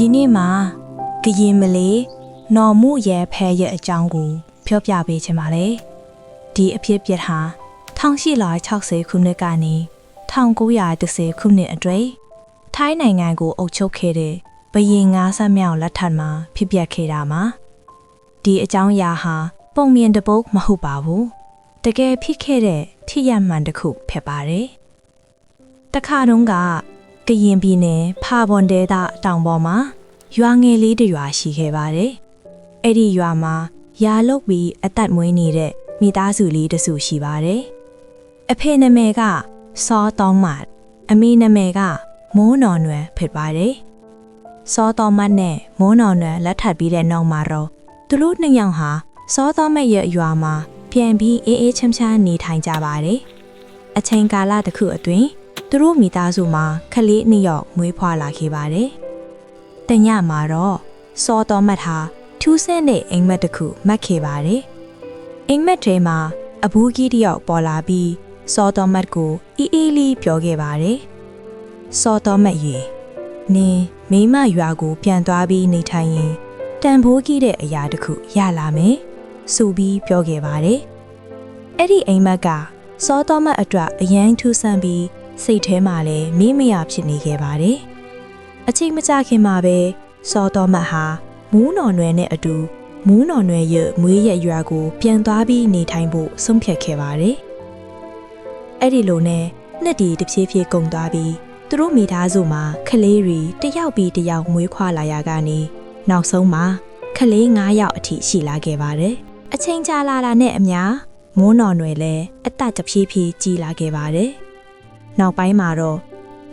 ဒီနေ့မှာကရင်မလေးနော်မှုရဲဖဲရဲ့အကြောင်းကိုပြောပြပေးချင်ပါတယ်ဒီအဖြစ်ပြဟာ1860ခုနှစ်ကနေ1910ခုနှစ်အတွင်းထိုင်းနိုင်ငံကိုအုပ်ချုပ်ခဲ့တဲ့ဘရင်ငါးဆက်မြောက်လက်ထက်မှာဖြစ်ပျက်ခဲ့တာမှာဒီအကြောင်းအရာဟာပုံမြင်တပုတ်မဟုတ်ပါဘူးတကယ်ဖြစ်ခဲ့တဲ့ထိရမှန်တစ်ခုဖြစ်ပါတယ်တခါတုန်းကကရင်ပြည်နယ်ဖာပွန်ဒေသတောင်ပေါ်မှာရွာငယ်လေးတစ်ရွာရှိခဲ့ပါတယ်။အဲ့ဒီရွာမှာယာလုတ်ပြီးအသက်မွေးနေတဲ့မိသားစုလေးတစ်စုရှိပါတယ်။အဖေနာမည်ကစောတောင်းမတ်အမေနာမည်ကမိုးနော်နွယ်ဖြစ်ပါတယ်။စောတောင်းမတ်နဲ့မိုးနော်နွယ်လက်ထပ်ပြီးတဲ့နောက်မှာတော့သူတို့နှစ်ယောက်ဟာစောတောင်းမတ်ရဲ့ရွာမှာပြန်ပြီးအေးအေးချမ်းချမ်းနေထိုင်ကြပါတယ်။အချိန်ကာလတစ်ခုအတွင်းသူတို့မိသားစုမှာခလေးနှစ်ယောက်မွေးဖွားလာခဲ့ပါတယ်။တညမှာတော့စောတော်မတ်ဟာထူးဆန်းတဲ့အိမ်မက်တစ်ခုမှတ်ခဲ့ပါတယ်။အိမ်မက်ထဲမှာအဘူးကြီးတစ်ယောက်ပေါ်လာပြီးစောတော်မတ်ကိုအေးအေးလေးပြောခဲ့ပါတယ်။စောတော်မတ်ရေနင်မိမရွာကိုပြန်သွားပြီးနေထိုင်ရင်တန်ဖိုးကြီးတဲ့အရာတစ်ခုရလာမယ်။ဆိုပြီးပြောခဲ့ပါတယ်။အဲ့ဒီအိမ်မက်ကစောတော်မတ်အတွက်အရန်ထူးဆန်းပြီးစိတ်ထဲမှာလည်းမေးမရဖြစ်နေခဲ့ပါတယ်။အချိန်မကြာခင်မှာပဲစောတော်မတ်ဟာမူးနော်နွယ်နဲ့အတူမူးနော်နွယ်ရဲ့မွေးရရွာကိုပြန်သွားပြီးနေထိုင်ဖို့ဆုံးဖြတ်ခဲ့ပါတယ်။အဲ့ဒီလိုနဲ့နှစ်တည်တစ်ဖြည်းဖြည်းကုန်သွားပြီးသူတို့မိသားစုမှာခလေးတွေတစ်ယောက်ပြီးတစ်ယောက်မွေးခွာလာရကနေနောက်ဆုံးမှာခလေး9ယောက်အထိရှိလာခဲ့ပါတယ်။အချိန်ကြာလာတာနဲ့အမျှမူးနော်နွယ်လည်းအသက်တစ်ဖြည်းဖြည်းကြီးလာခဲ့ပါတယ်။နောက်ပိုင်းမှာတော့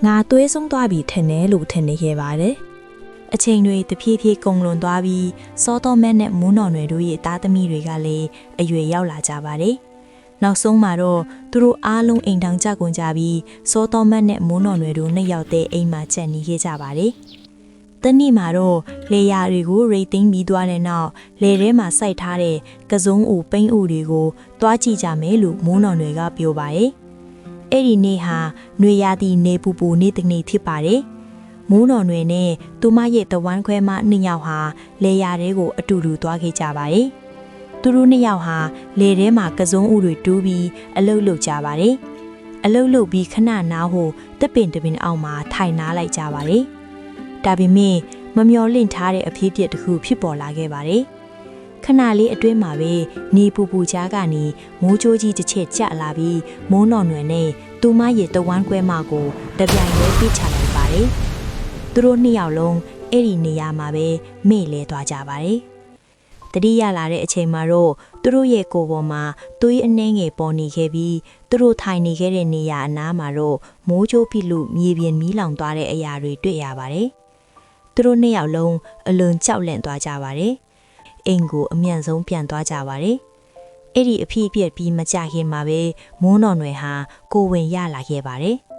ငါသွေးဆုံးသွားပြီထင်တယ်လို့ထင်နေခဲ့ပါတယ်။အချိန်တွေတဖြည်းဖြည်းကုန်လွန်သွားပြီးစောတော်မက်နဲ့မူးနော်နွယ်တို့ရဲ့သားသမီးတွေကလည်းအရွယ်ရောက်လာကြပါတယ်။နောက်ဆုံးမှာတော့သူတို့အားလုံးအိမ်ထောင်ကြကုန်ကြပြီးစောတော်မက်နဲ့မူးနော်နွယ်တို့နှစ်ယောက်တည်းအိမ်မှာကျန်နေခဲ့ကြပါတယ်။တနေ့မှာတော့လေယာတွေကိုရိတ်သိမ်းပြီးသွားတဲ့နောက်လေထဲမှာစိုက်ထားတဲ့ကစုံအိုပိန်းအိုတွေကိုတွားကြည့်ကြမယ်လို့မူးနော်နွယ်ကပြောပါတယ်။အဲ့ဒီနေ့ဟာနွေရာသီနေပူပူနေ့တစ်နေ့ဖြစ်ပါတယ်။မိုးနော်နွယ်နဲ့သူမရဲ့တဝမ်းခွဲမနှစ်ယောက်ဟာလေယာတဲကိုအတူတူသွားခဲ့ကြပါတယ်။သူတို့နှစ်ယောက်ဟာလေထဲမှာကစုံဥတွေတူးပြီးအလုတ်လုတ်ကြပါတယ်။အလုတ်လုတ်ပြီးခဏနားဟိုတစ်ပင်တစ်ပင်အောက်မှာထိုင်နားလိုက်ကြပါတယ်။ဒါပေမဲ့မမျော်လင့်ထားတဲ့အဖြစ်အပျက်တစ်ခုဖြစ်ပေါ်လာခဲ့ပါတယ်။ခဏလေးအတွင်းမှာပဲနေပူပူကြားကနေမိုးကြိုးကြီးတစ်ချက်ကျလာပြီးမိုးနော်နွယ်နဲ့သူမရဲ့တဝမ်းခွဲမကိုတပြိုင်တည်းပြစ်ချလိုက်ပါတယ်။သူတို့နှစ်ယောက်လုံးအဲ့ဒီနေရာမှာပဲမေ့လဲသွားကြပါတယ်။တတိယလာတဲ့အချိန်မှာတော့သူတို့ရဲ့ကိုယ်ပေါ်မှာသွေးအနှဲငယ်ပေါ်နေခဲ့ပြီးသူတို့ထိုင်နေခဲ့တဲ့နေရာအနားမှာတော့မိုးကြိုးပြစ်လို့မြေပြင်မီးလောင်သွားတဲ့အရာတွေတွေ့ရပါတယ်။သူတို့နှစ်ယောက်လုံးအလွန်ကြောက်လန့်သွားကြပါတယ်။အိမ်ကိုအမြန်ဆုံးပြန်သွားကြပါတယ်။အဲ့ဒီအဖြစ်အပျက်ပြီးမကြခင်မှာပဲမိုးနော်နွယ်ဟာကိုဝင်ရလာခဲ့ပါတယ်။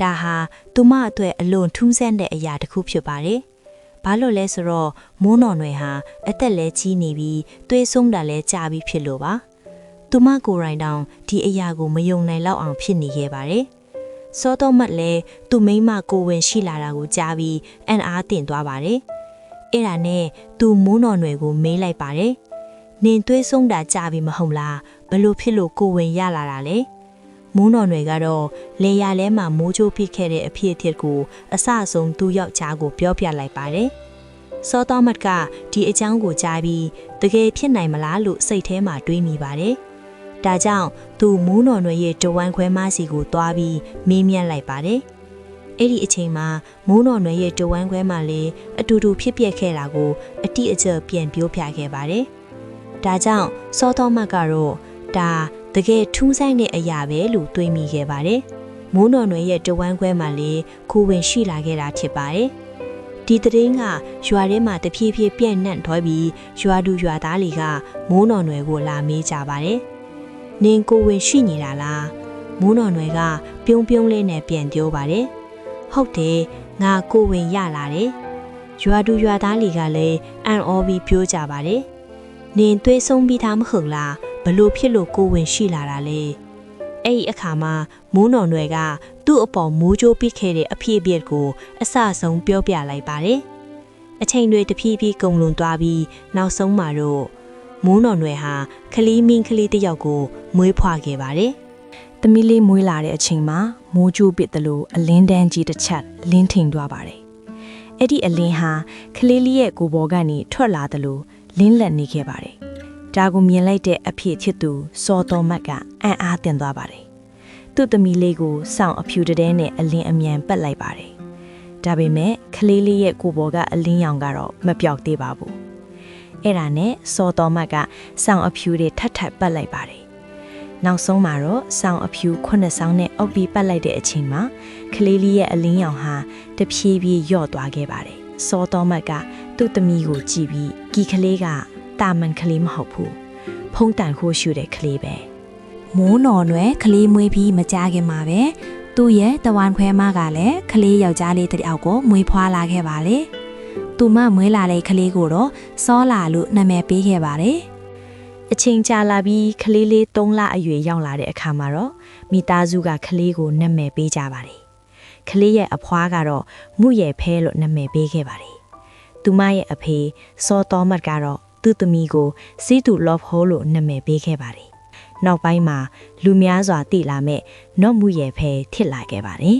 ဒါဟာသူမအတွက်အလွန်ထူးဆန်းတဲ့အရာတစ်ခုဖြစ်ပါတယ်။ဘာလို့လဲဆိုတော့မိုးနော်နွယ်ဟာအသက်လည်းကြီးနေပြီးသွေးဆုံးတာလည်းကြာပြီးဖြစ်လို့ပါ။သူမကိုယ်တိုင်တောင်ဒီအရာကိုမယုံနိုင်လောက်အောင်ဖြစ်နေခဲ့ပါတယ်။စောတော်မတ်လည်းသူ့မိန်းမကိုဝင်ရှိလာတာကိုကြားပြီးအံ့အားသင့်သွားပါတယ်။အဲ့ဒါနဲ့သူမိုးနော်နွယ်ကိုမေးလိုက်ပါတယ်။နင်သွေးဆုံးတာကြာပြီမဟုတ်လားဘလို့ဖြစ်လို့ကိုဝင်ရလာတာလဲမိုးနော်နွယ်ကတော့လေယာလဲမှာမိုးချိုးဖြစ်ခဲ့တဲ့အဖြစ်အပျက်ကိုအဆအဆုံးသူ့ယောက်ျားကိုပြောပြလိုက်ပါတယ်စောတော်မတ်ကဒီအကြောင်းကိုကြားပြီးတကယ်ဖြစ်နိုင်မလားလို့စိတ်ထဲမှာတွေးမိပါတယ်ဒါကြောင့်သူမိုးနော်နွယ်ရဲ့တဝမ်းခွဲမစီကိုသွားပြီးမေးမြန်းလိုက်ပါတယ်အဲ့ဒီအချိန်မှာမိုးနော်နွယ်ရဲ့တဝမ်းခွဲမလေးအတူတူဖြစ်ပျက်ခဲ့တာကိုအတိအကျပြန်ပြောပြခဲ့ပါတယ်ဒါကြောင့်စောတော်မတ်ကတော့ဒါတကယ်ထူးဆန်းတဲ့အရာပဲလို့တွေးမိခဲ့ပါတယ်။မိုးနော်နွယ်ရဲ့တဝမ်းခွဲမှာလေခိုးဝင်ရှိလာခဲ့တာဖြစ်ပါတယ်။ဒီသတင်းကရွာထဲမှာတဖြည်းဖြည်းပြန့်နှံ့သွားပြီးရွာသူရွာသားတွေကမိုးနော်နွယ်ကိုလာမေးကြပါတယ်။နင်ကိုဝင်ရှိနေတာလား။မိုးနော်နွယ်ကပြုံးပြုံးလေးနဲ့ပြန်ပြောပါတယ်။ဟုတ်တယ်ငါကိုဝင်ရလာတယ်။ရွာသူရွာသားတွေကလည်းအံ့ဩပြီးပြောကြပါတယ်။နင်သွေးဆုံးပြီးသားမဟုတ်လား။ဘလို့ဖြစ်လို့ကိုဝင်ရှိလာတာလဲအဲ့ဒီအခါမှာမိုးနော်နွယ်ကသူ့အပေါ်မိုးကြိုးပစ်ခဲ့တဲ့အဖြစ်အပျက်ကိုအဆအဆုံးပြောပြလိုက်ပါတယ် အချိန်တွေတဖြည်းဖြည်းကုန်လွန်သွားပြီးနောက်ဆုံးမှာတော့မိုးနော်နွယ်ဟာခလီမင်းကလေးတစ်ယောက်ကိုမွေးဖွားခဲ့ပါတယ် ။သမီးလေးမွေးလာတဲ့အချိန်မှာမိုးကြိုးပစ်သလိုအလင်းတန်းကြီးတစ်ချက်လင်းထိန်သွားပါတယ်။အဲ့ဒီအလင်းဟာကလေးလေးရဲ့ကိုယ်ပေါ်ကနေထွက်လာသလိုလင်းလက်နေခဲ့ပါတယ်။ဒါကိုမြင်လိုက်တဲ့အဖေချစ်သူစောတော်မတ်ကအံ့အားသင့်သွားပါတယ်။သူ့သမီးလေးကိုစောင့်အဖြူတဲနဲ့အလင်းအမြန်ပတ်လိုက်ပါတယ်။ဒါပေမဲ့ကလေးလေးရဲ့ကိုယ်ပေါ်ကအလင်းရောင်ကတော့မပြောက်သေးပါဘူး။အဲ့ဒါနဲ့စောတော်မတ်ကစောင့်အဖြူတွေထပ်ထပ်ပတ်လိုက်ပါတယ်။နောက်ဆုံးမှာတော့စောင့်အဖြူ9ဆောင်းနဲ့အုပ်ပြီးပတ်လိုက်တဲ့အချိန်မှာကလေးလေးရဲ့အလင်းရောင်ဟာတဖြည်းဖြည်းလျော့သွားခဲ့ပါတယ်။စောတော်မတ်ကသူ့သမီးကိုကြည့်ပြီးဒီကလေးကတာမန်ကလေးမဟုတ်ဘူး။ဖုံးတန်ခိုးရှူတဲ့ကလေးပဲ။ မိုးနော်နွယ်ကလေးမွေးပြီးမကြခင်မှာပဲသူ့ရဲ့တဝန်ခွဲမကလည်းကလေးယောက်ျားလေးတစ်ယောက်ကိုမွေးဖွားလာခဲ့ပါလေသူမမွေးလာတဲ့ကလေးကိုတော့စောလာလို့နာမည်ပေးခဲ့ပါတယ်အချိန်ကြာလာပြီးကလေးလေး3လအရွယ်ရောက်လာတဲ့အခါမှာတော့မိသားစုကကလေးကိုနာမည်ပေးကြပါတယ်ကလေးရဲ့အဖွားကတော့မှုရဲ့ဖဲလို့နာမည်ပေးခဲ့ပါတယ်သူမရဲ့အဖေစောတော်မတ်ကတော့သူ့သမီးကိုစီးသူလော့ဟိုးလို့နာမည်ပေးခဲ့ပါတယ်နောက်ပိုင်းမှာလူများစွာတည်လာမဲ့နော့မှုရဲ့ဖဲထစ်လာခဲ့ပါတယ်